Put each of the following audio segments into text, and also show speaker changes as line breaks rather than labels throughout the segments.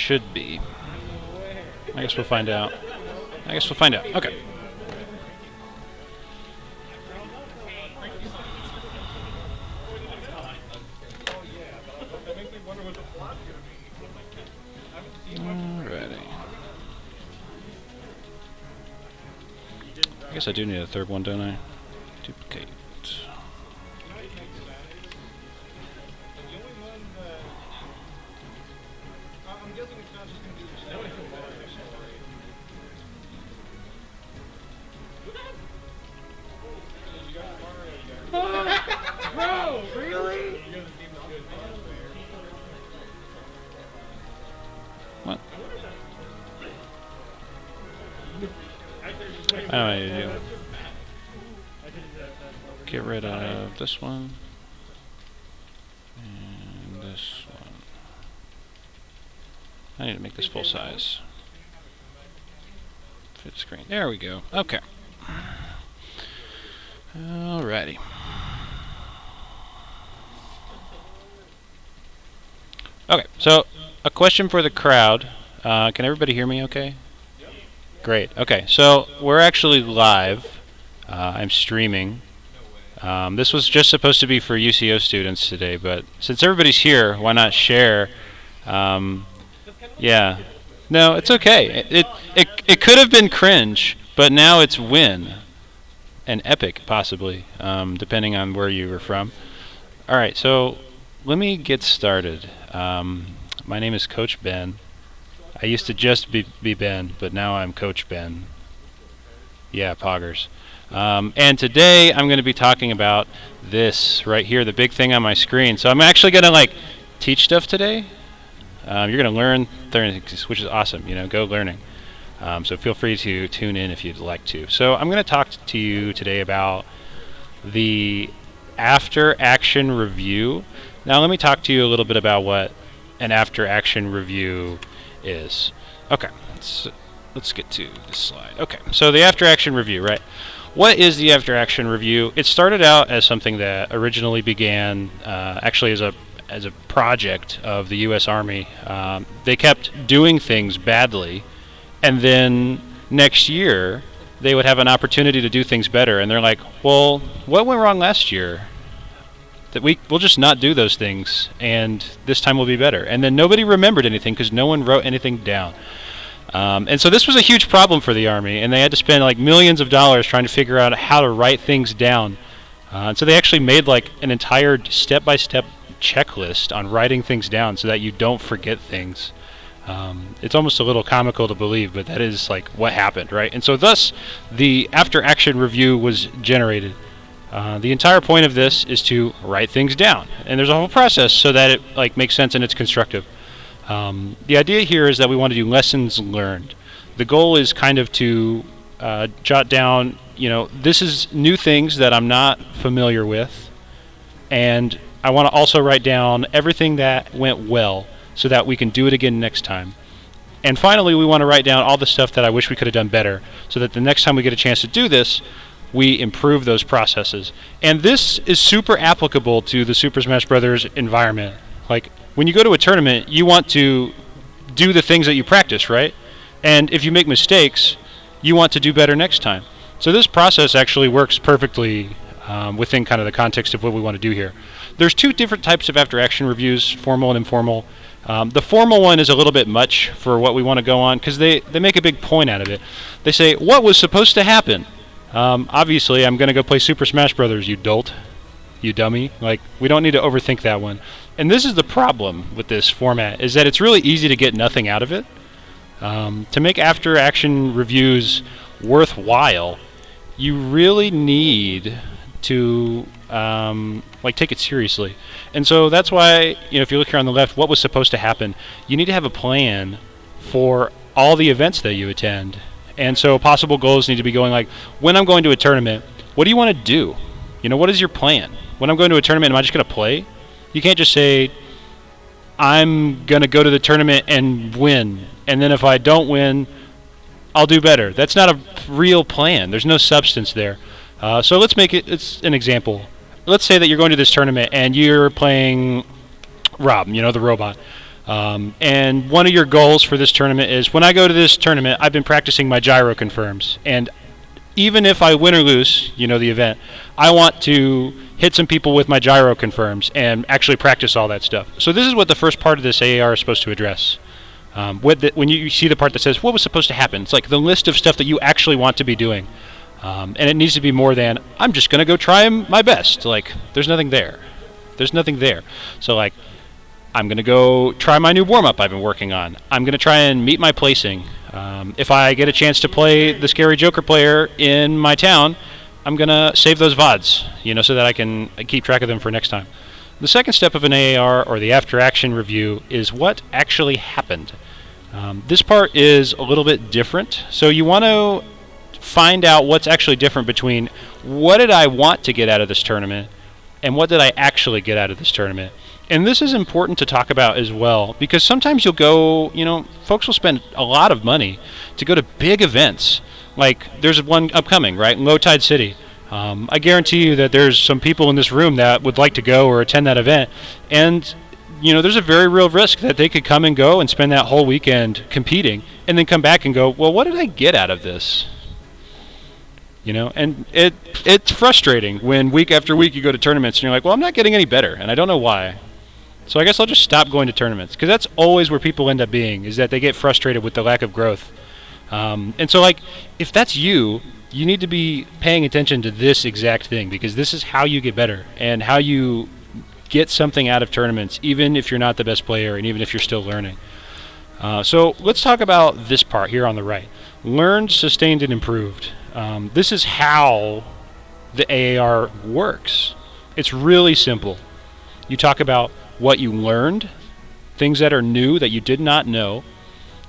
should be. I guess we'll find out. Okay. Alrighty. I guess I do need a third one, don't I? Duplicate.
Bro, really?
What? I know what I need to do. Get rid of this one. And this one. I need to make this full size. Fit screen. There we go. Okay. Alrighty. Okay, so a question for the crowd. Can everybody hear me okay? Great. Okay, so we're actually live. I'm streaming. This was just supposed to be for UCO students today, but since everybody's here, why not share? Yeah. No, it's okay. It could have been cringe, but now it's win. And epic, possibly, depending on where you were from. All right, so let me get started. My name is Coach Ben. I used to just be Ben, but now I'm Coach Ben. Yeah, poggers. And today I'm going to be talking about this right here, the big thing on my screen. So I'm actually going to teach stuff today. You're going to learn things, which is awesome. Go learning. So feel free to tune in if you'd like to. So I'm going to talk to you today about the after action review. Now let me talk to you a little bit about what an after action review is. Okay, let's get to this slide. Okay, so the after action review, right? What is the after action review? It started out as something that originally began actually as a project of the U.S. Army. They kept doing things badly, and then next year they would have an opportunity to do things better, and they're like, well, what went wrong last year? That we'll just not do those things, and this time will be better. And then nobody remembered anything because no one wrote anything down. And so this was a huge problem for the Army, and they had to spend millions of dollars trying to figure out how to write things down. And so they actually made an entire step-by-step checklist on writing things down so that you don't forget things. It's almost a little comical to believe, but that is what happened, right? And so thus the after action review was generated. The entire point of this is to write things down, and there's a whole process so that it makes sense and it's constructive. The idea here is that we want to do lessons learned. The goal is kind of to jot down, this is new things that I'm not familiar with, and I want to also write down everything that went well so that we can do it again next time. And finally, we want to write down all the stuff that I wish we could have done better so that the next time we get a chance to do this, we improve those processes. And this is super applicable to the Super Smash Bros. Environment. When you go to a tournament, you want to do the things that you practice, right? And if you make mistakes, you want to do better next time. So this process actually works perfectly within kind of the context of what we want to do here. There's two different types of after-action reviews, formal and informal. The formal one is a little bit much for what we want to go on because they make a big point out of it. They say, what was supposed to happen? Obviously, I'm going to go play Super Smash Brothers, you dolt. You dummy. We don't need to overthink that one. And this is the problem with this format, is that it's really easy to get nothing out of it. To make after-action reviews worthwhile, you really need to take it seriously. And so that's why, if you look here on the left, what was supposed to happen, you need to have a plan for all the events that you attend. And so possible goals need to be going when I'm going to a tournament, what do you want to do? What is your plan? When I'm going to a tournament, am I just going to play? You can't just say, I'm going to go to the tournament and win, and then if I don't win, I'll do better. That's not a real plan. There's no substance there. So let's make it's an example. Let's say that you're going to this tournament and you're playing Rob, the robot. And one of your goals for this tournament is, when I go to this tournament, I've been practicing my gyro confirms. And even if I win or lose, the event, I want to hit some people with my gyro confirms and actually practice all that stuff. So this is what the first part of this AAR is supposed to address. When you see the part that says, what was supposed to happen? It's like the list of stuff that you actually want to be doing. And it needs to be more than, I'm just going to go try my best. Like, there's nothing there. There's nothing there. So, like, I'm going to go try my new warm-up I've been working on. I'm going to try and meet my placing. If I get a chance to play the Scary Joker player in my town, I'm going to save those VODs, so that I can keep track of them for next time. The second step of an AAR, or the after-action review, is what actually happened. This part is a little bit different. So you want to find out what's actually different between what did I want to get out of this tournament and what did I actually get out of this tournament. And this is important to talk about as well, because sometimes you'll go, folks will spend a lot of money to go to big events. Like, there's one upcoming, right, in Low Tide City. I guarantee you that there's some people in this room that would like to go or attend that event. And, there's a very real risk that they could come and go and spend that whole weekend competing and then come back and go, well, what did I get out of this? And it's frustrating when week after week you go to tournaments and you're like, well, I'm not getting any better, and I don't know why. So I guess I'll just stop going to tournaments, because that's always where people end up being, is that they get frustrated with the lack of growth. And so, like, if that's you need to be paying attention to this exact thing, because this is how you get better and how you get something out of tournaments, even if you're not the best player and even if you're still learning. So let's talk about this part here on the right. Learned, sustained, and improved. This is how the AAR works. It's really simple. You talk about what you learned, things that are new that you did not know.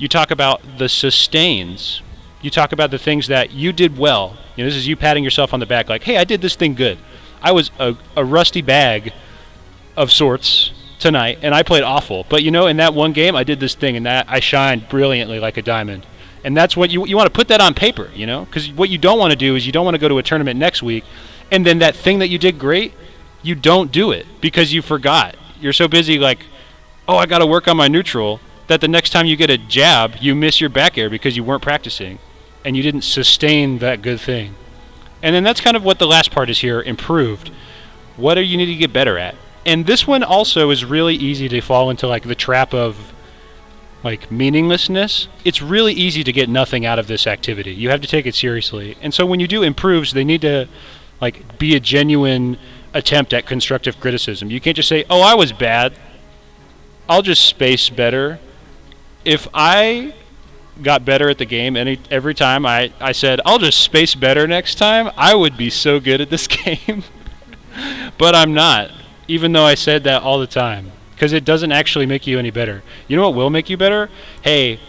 You talk about the sustains. You talk about the things that you did well. This is you patting yourself on the back like, hey, I did this thing good. I was a rusty bag of sorts tonight, and I played awful. But, in that one game, I did this thing, and that I shined brilliantly like a diamond. And that's what you want to put that on paper, because what you don't want to do is you don't want to go to a tournament next week, and then that thing that you did great, you don't do it because you forgot. You're so busy like, oh, I got to work on my neutral, that the next time you get a jab, you miss your back air because you weren't practicing and you didn't sustain that good thing. And then that's kind of what the last part is here, improved. What do you need to get better at? And this one also is really easy to fall into, like, the trap of, like, meaninglessness. It's really easy to get nothing out of this activity. You have to take it seriously. And so when you do improves, they need to, like, be a genuine attempt at constructive criticism. You can't just say, oh, I was bad, I'll just space better. If I got better at the game every time I said, I'll just space better next time, I would be so good at this game. But I'm not, even though I said that all the time, because it doesn't actually make you any better. You know what will make you better? Hey,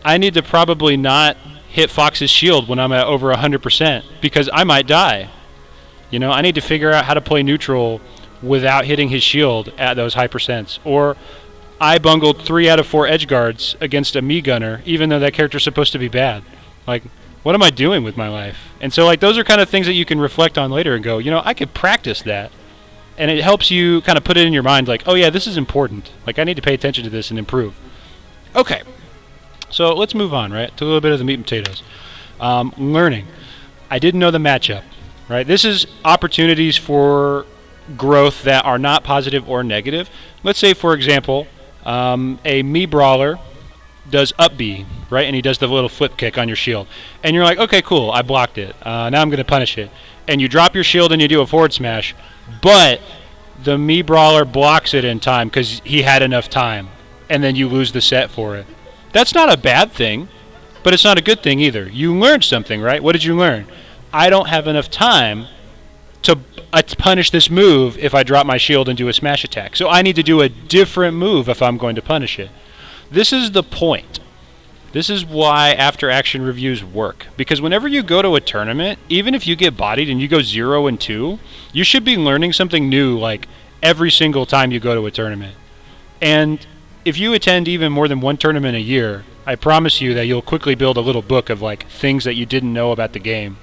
I need to probably not hit Fox's shield when I'm at over 100%, because I might die. I need to figure out how to play neutral without hitting his shield at those high percents. Or I bungled 3 out of 4 edge guards against a me gunner, even though that character's supposed to be bad. Like, what am I doing with my life? And so, like, those are kind of things that you can reflect on later and go, I could practice that. And it helps you kind of put it in your mind, like, oh yeah, this is important. Like, I need to pay attention to this and improve. Okay, so let's move on, right, to a little bit of the meat and potatoes. Learning. I didn't know the matchup. Right, this is opportunities for growth that are not positive or negative. Let's say, for example, a me brawler does up B, right, and he does the little flip kick on your shield, and you're like, okay, cool, I blocked it. Now I'm going to punish it, and you drop your shield and you do a forward smash, but the me brawler blocks it in time because he had enough time, and then you lose the set for it. That's not a bad thing, but it's not a good thing either. You learned something, right? What did you learn? I don't have enough time to punish this move if I drop my shield and do a smash attack. So I need to do a different move if I'm going to punish it. This is the point. This is why after-action reviews work. Because whenever you go to a tournament, even if you get bodied and you go 0-2, you should be learning something new, like, every single time you go to a tournament. And if you attend even more than one tournament a year, I promise you that you'll quickly build a little book of, like, things that you didn't know about the game.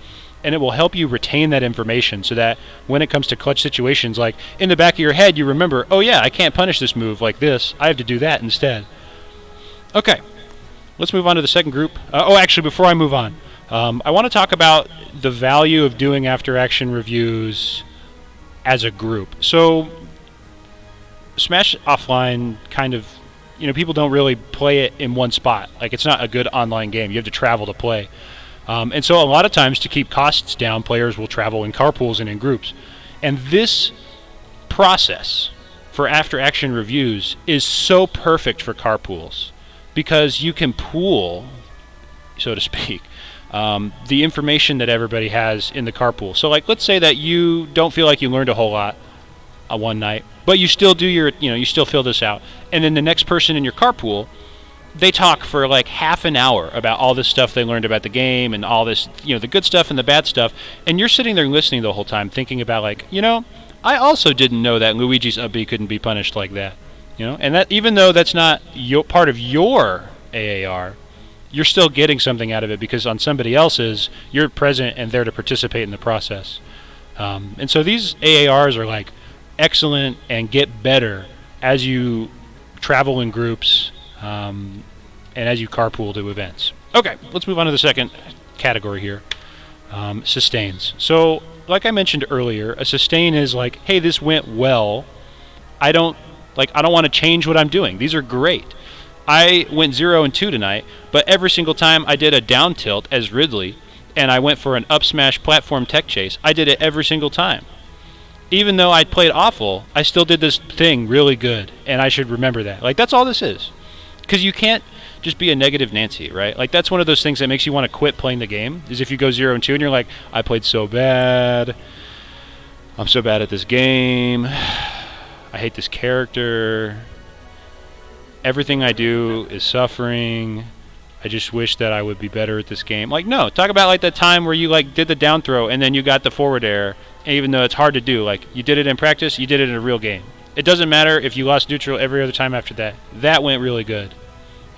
and it will help you retain that information so that when it comes to clutch situations, like in the back of your head, you remember, oh yeah, I can't punish this move like this. I have to do that instead. Okay, let's move on to the second group. Actually, before I move on, I want to talk about the value of doing after-action reviews as a group. So, Smash Offline kind of, people don't really play it in one spot. Like, it's not a good online game. You have to travel to play. And so a lot of times, to keep costs down, players will travel in carpools and in groups. And this process for after-action reviews is so perfect for carpools because you can pool, so to speak, the information that everybody has in the carpool. So, like, let's say that you don't feel like you learned a whole lot one night, but you still do you still fill this out. And then the next person in your carpool, they talk for like half an hour about all this stuff they learned about the game and all this, the good stuff and the bad stuff. And you're sitting there listening the whole time thinking about like, I also didn't know that Luigi's up B couldn't be punished like that. And that even though that's not part of your AAR, you're still getting something out of it because on somebody else's, you're present and there to participate in the process. And so these AARs are like excellent and get better as you travel in groups and as you carpool to events. Okay, let's move on to the second category here, sustains. So, like I mentioned earlier, a sustain is like, hey, this went well. I don't want to change what I'm doing. These are great. I went 0 and 2 tonight, but every single time I did a down tilt as Ridley, and I went for an up smash platform tech chase, I did it every single time. Even though I played awful, I still did this thing really good, and I should remember that. Like, that's all this is. Because you can't just be a negative Nancy, right? Like, that's one of those things that makes you want to quit playing the game, is if you go 0 and 2 and you're like, I played so bad. I'm so bad at this game. I hate this character. Everything I do is suffering. I just wish that I would be better at this game. Like, no, talk about like that time where you like did the down throw and then you got the forward air, even though it's hard to do. Like, you did it in practice, you did it in a real game. It doesn't matter if you lost neutral every other time after that. That went really good.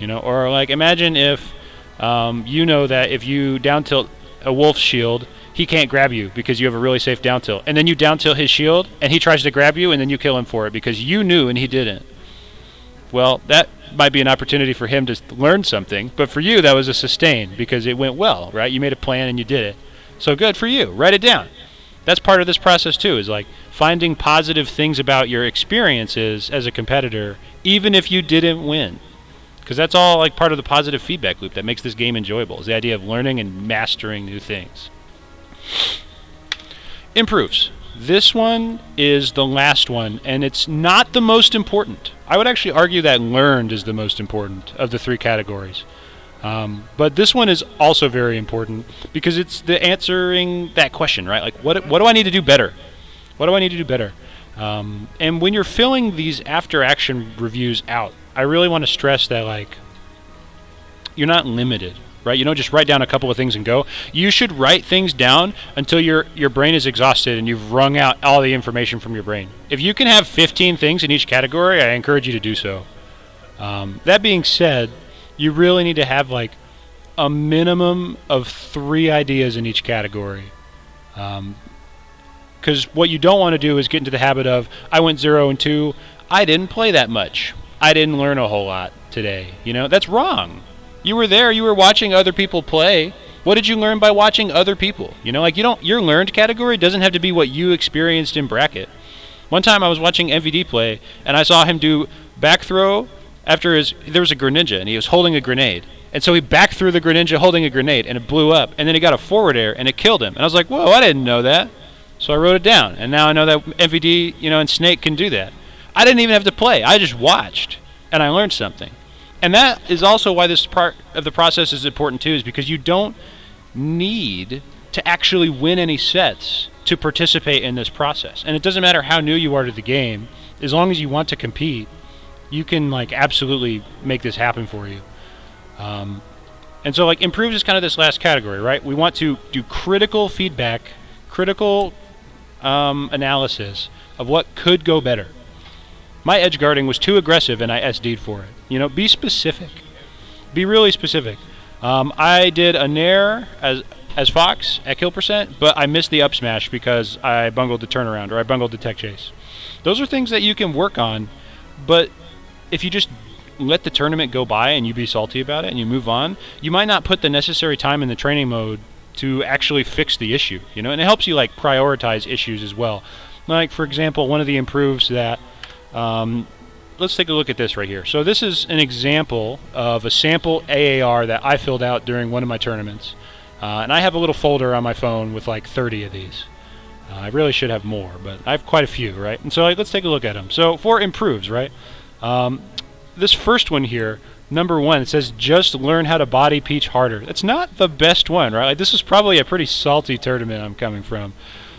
Or like imagine if that if you down tilt a wolf's shield, he can't grab you because you have a really safe down tilt. And then you down tilt his shield and he tries to grab you and then you kill him for it because you knew and he didn't. Well, that might be an opportunity for him to learn something, but for you that was a sustain because it went well, right? You made a plan and you did it. So good for you. Write it down. That's part of this process too, is like finding positive things about your experiences as a competitor, even if you didn't win. Because that's all like part of the positive feedback loop that makes this game enjoyable, is the idea of learning and mastering new things. Improves. This one is the last one, and it's not the most important. I would actually argue that learned is the most important of the three categories. But this one is also very important because it's the answering that question, right? Like, what do I need to do better? What do I need to do better? And when you're filling these after-action reviews out, I really want to stress that, like, you're not limited, right? You don't just write down a couple of things and go. You should write things down until your brain is exhausted and you've wrung out all the information from your brain. If you can have 15 things in each category, I encourage you to do so. That being said, you really need to have like a minimum of 3 ideas in each category. Because what you don't want to do is get into the habit of, I went 0 and 2, I didn't play that much. I didn't learn a whole lot today. That's wrong. You were there, you were watching other people play. What did you learn by watching other people? Your learned category doesn't have to be what you experienced in bracket. One time I was watching MVD play, and I saw him do back throw after there was a Greninja, and he was holding a grenade. And so he back threw the Greninja holding a grenade, and it blew up. And then he got a forward air, and it killed him. And I was like, whoa, I didn't know that. So I wrote it down, and now I know that MVD, and Snake can do that. I didn't even have to play. I just watched, and I learned something. And that is also why this part of the process is important too, is because you don't need to actually win any sets to participate in this process. And it doesn't matter how new you are to the game, as long as you want to compete, you can like absolutely make this happen for you. And so like improves is kind of this last category, right? We want to do critical feedback, critical analysis of what could go better. My edge guarding was too aggressive and I SD'd for it. Be specific. Be really specific. I did a Nair as as Fox at kill percent, but I missed the up smash because I bungled the turnaround or I bungled the tech chase. Those are things that you can work on, but if you just let the tournament go by and you be salty about it and you move on, you might not put the necessary time in the training mode to actually fix the issue, you know, and it helps you like prioritize issues as well. Like for example, one of the improves that, let's take a look at this right here. So this is an example of a sample AAR that I filled out during one of my tournaments, and I have a little folder on my phone with like 30 of these. I really should have more, but I have quite a few, right? And so like, let's take a look at them. So for improves, right? This first one here, number 1, it says just learn how to body Peach harder. That's not the best one, right? Like this is probably a pretty salty tournament I'm coming from.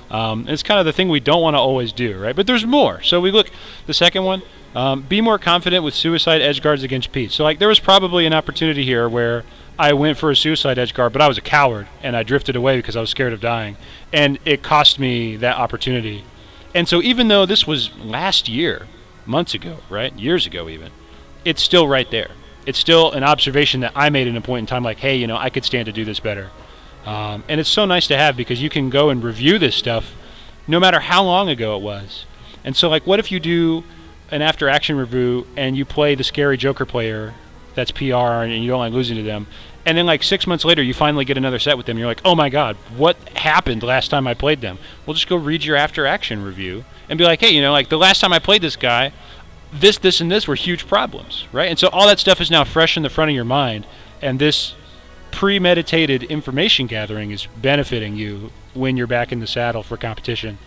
It's kind of the thing we don't want to always do, right? But there's more. So we look, the second one, be more confident with suicide edge guards against Peach. So like there was probably an opportunity here where I went for a suicide edge guard, but I was a coward and I drifted away because I was scared of dying, and it cost me that opportunity. And so even though this was last year, months ago, right, years ago even, it's still right there. It's still an observation that I made in a point in time, like, hey, you know, I could stand to do this better. And it's so nice to have because you can go and review this stuff no matter how long ago it was. And so like, what if you do an after action review and you play the scary Joker player that's PR and you don't like losing to them, and then like 6 months later you finally get another set with them and you're like, oh my god, what happened last time I played them? Well, just go read your after action review and be like, hey, you know, like the last time I played this guy, this, and this were huge problems, right? And so all that stuff is now fresh in the front of your mind, and this premeditated information gathering is benefiting you when you're back in the saddle for competition.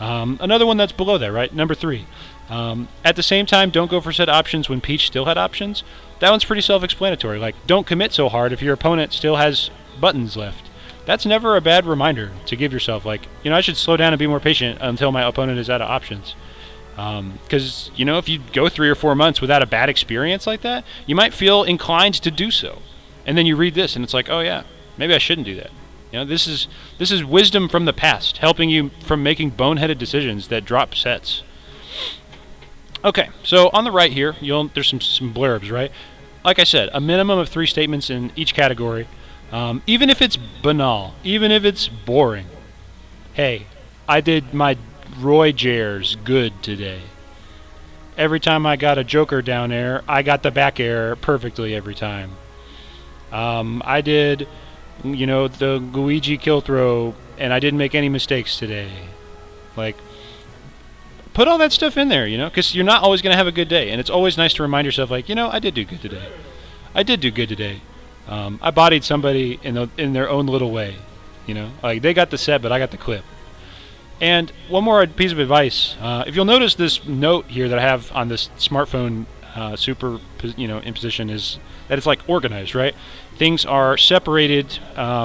Another one that's below that, right? Number 3. At the same time, don't go for set options when Peach still had options. That one's pretty self-explanatory. Like, don't commit so hard if your opponent still has buttons left. That's never a bad reminder to give yourself, like, you know, I should slow down and be more patient until my opponent is out of options. Because, you know, if you go 3 or 4 months without a bad experience like that, you might feel inclined to do so. And then you read this and it's like, oh yeah, maybe I shouldn't do that. You know, this is wisdom from the past, helping you from making boneheaded decisions that drop sets. Okay, so on the right here, there's some blurbs, right? Like I said, a minimum of 3 statements in each category. Even if it's banal, even if it's boring. Hey, I did my Roy Jers good today. Every time I got a Joker down air, I got the back air perfectly every time. I did, you know, the Luigi kill throw, and I didn't make any mistakes today. Like, put all that stuff in there, you know, because you're not always going to have a good day, and it's always nice to remind yourself, like, you know, I did do good today. I did do good today. I bodied somebody in their own little way, you know, like they got the set, but I got the clip. And one more piece of advice: if you'll notice this note here that I have on this smartphone super, you know, imposition is that it's like organized, right? Things are separated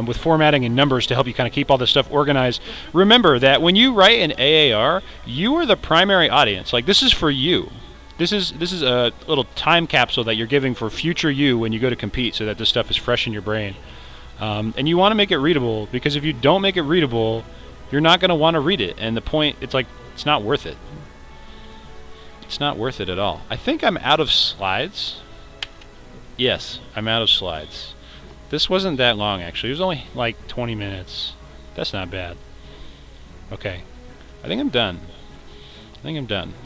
with formatting and numbers to help you kind of keep all this stuff organized. Remember that when you write an AAR, you are the primary audience. Like, this is for you. This is a little time capsule that you're giving for future you when you go to compete, so that this stuff is fresh in your brain. And you want to make it readable, because if you don't make it readable, you're not going to want to read it. And the point, it's like, it's not worth it. It's not worth it at all. I think I'm out of slides. Yes, I'm out of slides. This wasn't that long, actually. It was only like 20 minutes. That's not bad. Okay. I think I'm done.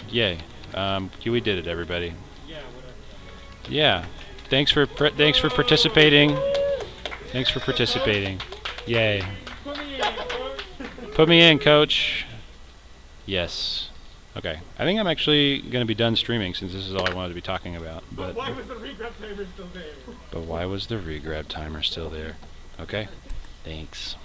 Yay. We did it, everybody. Yeah. Thanks for participating. Yay. Put me in, coach. Yes. Okay. I think I'm actually going to be done streaming, since this is all I wanted to be talking about. But
why was the regrab timer still there?
But why was the regrab timer still there? Okay. Thanks.